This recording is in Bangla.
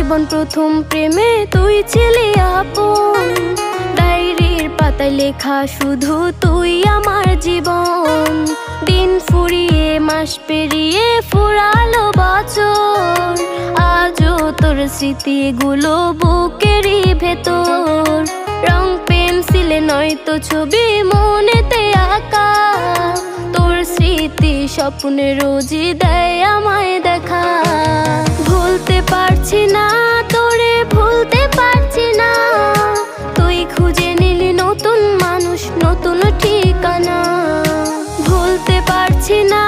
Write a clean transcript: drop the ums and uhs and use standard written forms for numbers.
জীবন প্রথম প্রেমে তুই ছিলি আপন, ডায়েরির পাতায় লেখা শুধু তুই আমার জীবন। দিন ফুরিয়ে মাস পেরিয়ে ফুরালো বছর, আজও তোর স্মৃতিগুলো বুকেরই ভেতর। রং পেন্সিলে নয়তো ছবি মনেতে আঁকা, তোর স্মৃতি স্বপ্নে রোজই দেয় আমায় দেখা। ভুলতে পারছি না তোরে, ভুলতে পারছি না, তুই খুঁজে নিলি নতুন মানুষ, নতুন ঠিকানা। ভুলতে পারছি না